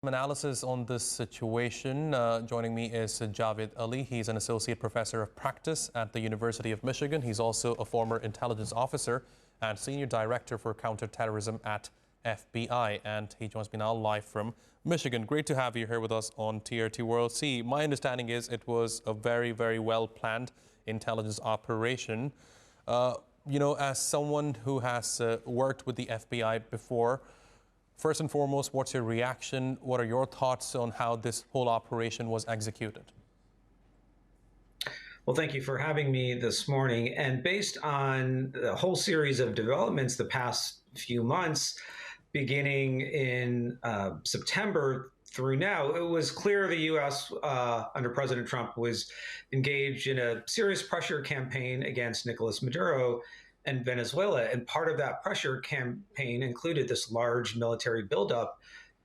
Analysis on this situation. Joining me is Javed Ali. He's an associate professor of practice at the University of Michigan. He's also a former intelligence officer and senior director for counterterrorism at FBI. And he joins me now live from Michigan. Great to have you here with us on TRT World. See, my understanding is it was a very, very well planned intelligence operation. As someone who has worked with the FBI before, first and foremost, what's your reaction? What are your thoughts on how this whole operation was executed? Well, thank you for having me this morning. And based on the whole series of developments the past few months, beginning in September through now, it was clear the U.S. Under President Trump was engaged in a serious pressure campaign against Nicolas Maduro and Venezuela. And part of that pressure campaign included this large military buildup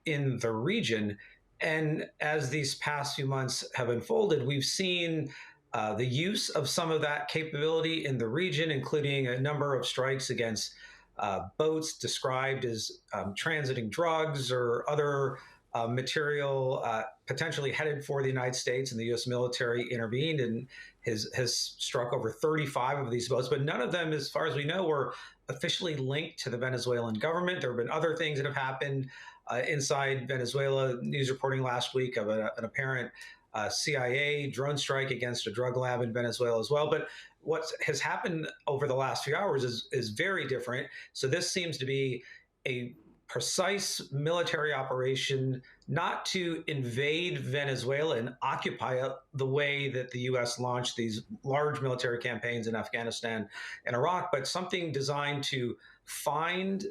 in the region. And as these past few months have unfolded, we've seen the use of some of that capability in the region, including a number of strikes against boats described as transiting drugs or other material potentially headed for the United States, and the U.S. military intervened and has struck over 35 of these boats, but none of them, as far as we know, were officially linked to the Venezuelan government. There have been other things that have happened inside Venezuela. News reporting last week of an apparent CIA drone strike against a drug lab in Venezuela as well. But what has happened over the last few hours is very different. So this seems to be a precise military operation not to invade Venezuela and occupy it the way that the U.S. launched these large military campaigns in Afghanistan and Iraq, but something designed to find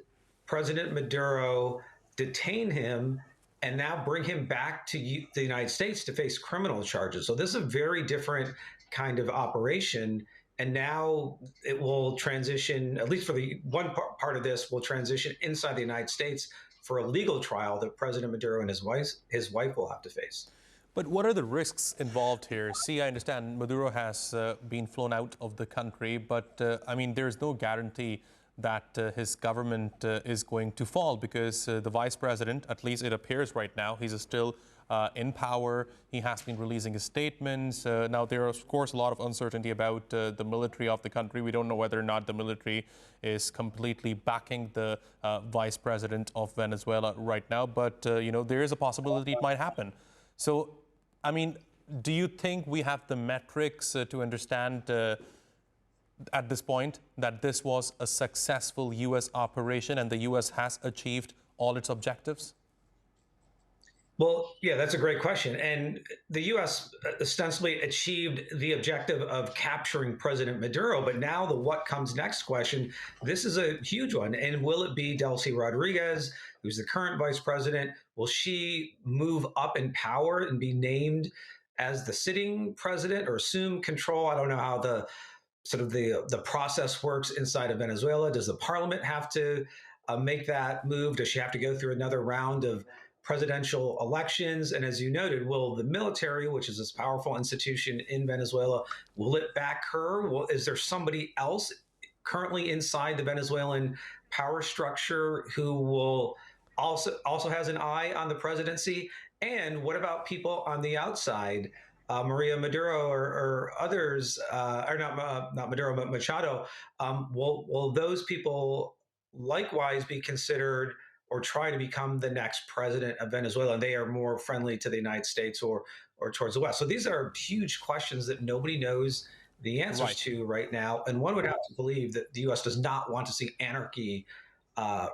President Maduro, detain him, and now bring him back to the United States to face criminal charges. So this is a very different kind of operation. And now it will transition, at least for the one part of this, will transition inside the United States for a legal trial that President Maduro and his wife will have to face. But what are the risks involved here? See, I understand Maduro has been flown out of the country, but there's no guarantee that his government is going to fall, because the vice president, at least it appears right now, he's still in power. He has been releasing his statements. Now, there is, of course, a lot of uncertainty about the military of the country. We don't know whether or not the military is completely backing the vice president of Venezuela right now. But, there is a possibility it might happen. So, do you think we have the metrics to understand at this point that this was a successful U.S. operation and the U.S. has achieved all its objectives? Well, yeah, that's a great question. And the U.S. ostensibly achieved the objective of capturing President Maduro. But now the what comes next question, this is a huge one. And will it be Delcy Rodriguez, who's the current vice president? Will she move up in power and be named as the sitting president or assume control? I don't know how the process works inside of Venezuela. Does the parliament have to make that move? Does she have to go through another round of presidential elections? And as you noted, will the military, which is this powerful institution in Venezuela, will it back her? Is there somebody else currently inside the Venezuelan power structure who will also has an eye on the presidency? And what about people on the outside? Maria Maduro or others, or not Maduro, but Machado, will those people likewise be considered or try to become the next president of Venezuela? And they are more friendly to the United States or towards the West. So these are huge questions that nobody knows the answers to right now. And one would have to believe that the U.S. does not want to see anarchy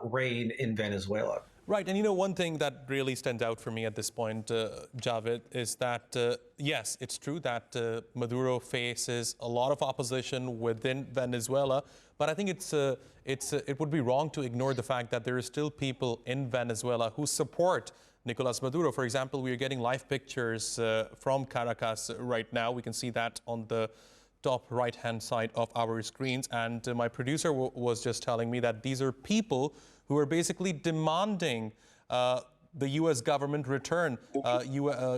reign in Venezuela. Right. And, one thing that really stands out for me at this point, Javed, is that, yes, it's true that Maduro faces a lot of opposition within Venezuela. But I think it would be wrong to ignore the fact that there are still people in Venezuela who support Nicolas Maduro. For example, we are getting live pictures from Caracas right now. We can see that on the top right-hand side of our screens. And my producer was just telling me that these are people who are basically demanding the U.S. government return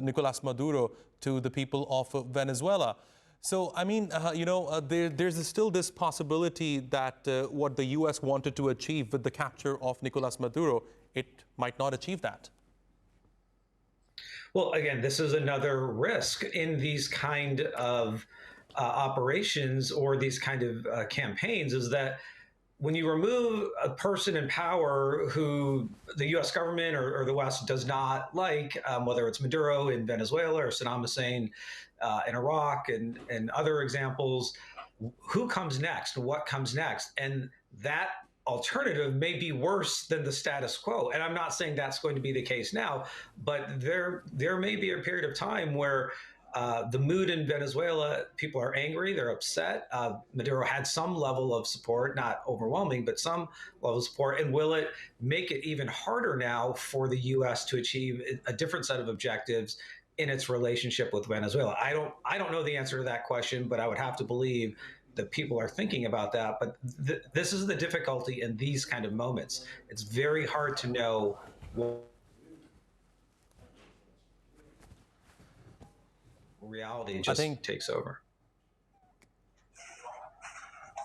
Nicolas Maduro to the people of Venezuela. So, there's still this possibility that what the U.S. wanted to achieve with the capture of Nicolas Maduro, it might not achieve that. Well, again, this is another risk in these kind of operations or these kind of campaigns, is that when you remove a person in power who the U.S. government or the West does not like, whether it's Maduro in Venezuela or Saddam Hussein in Iraq and other examples, who comes next? What comes next? And that alternative may be worse than the status quo. And I'm not saying that's going to be the case now, but there may be a period of time where the mood in Venezuela, people are angry, they're upset. Maduro had some level of support, not overwhelming, but some level of support. And will it make it even harder now for the U.S. to achieve a different set of objectives in its relationship with Venezuela? I don't know the answer to that question, but I would have to believe that people are thinking about that. But this is the difficulty in these kind of moments. It's very hard to know what reality just takes over.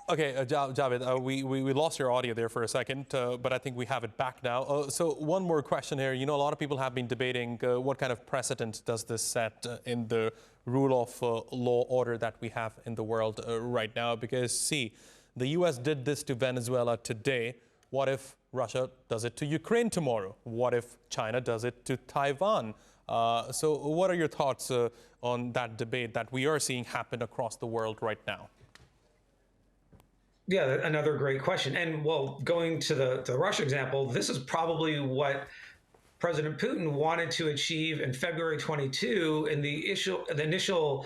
Okay, Javed, we lost your audio there for a second, but I think we have it back now. So one more question here. You know, a lot of people have been debating what kind of precedent does this set in the rule of law order that we have in the world right now? Because, see, the U.S. did this to Venezuela today. What if Russia does it to Ukraine tomorrow? What if China does it to Taiwan? So what are your thoughts on that debate that we are seeing happen across the world right now? Yeah, another great question. And well, going to the Russia example, this is probably what President Putin wanted to achieve in February 22 in the initial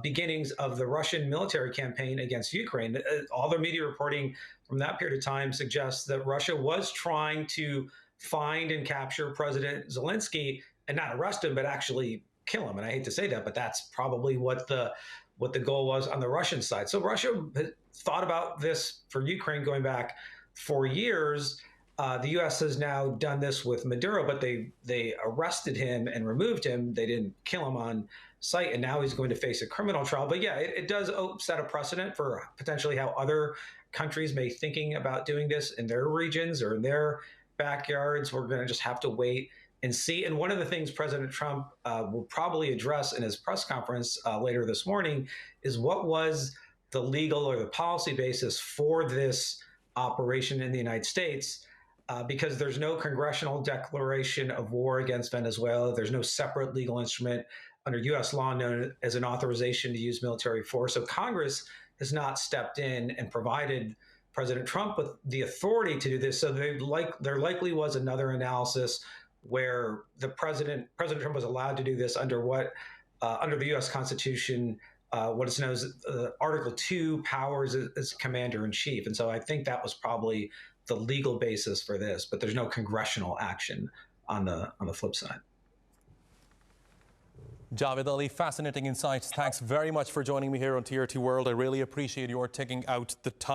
beginnings of the Russian military campaign against Ukraine. All the media reporting from that period of time suggests that Russia was trying to find and capture President Zelensky and not arrest him, but actually kill him. And I hate to say that, but that's probably what the goal was on the Russian side. So Russia thought about this for Ukraine going back 4 years. The U.S. has now done this with Maduro, but they arrested him and removed him. They didn't kill him on sight, and now he's going to face a criminal trial. But yeah, it does set a precedent for potentially how other countries may be thinking about doing this in their regions or in their backyards. We're going to just have to wait and see. And one of the things President Trump will probably address in his press conference later this morning is what was the legal or the policy basis for this operation in the United States, because there's no congressional declaration of war against Venezuela. There's no separate legal instrument under U.S. law known as an authorization to use military force. So Congress has not stepped in and provided President Trump with the authority to do this. So there likely was another analysis where President Trump was allowed to do this under under the U.S. Constitution, what is known as Article 2 powers as commander-in-chief. And so I think that was probably the legal basis for this, but there's no congressional action on the flip side. Javed Ali, fascinating insights. Thanks very much for joining me here on TRT World. I really appreciate your taking out the time.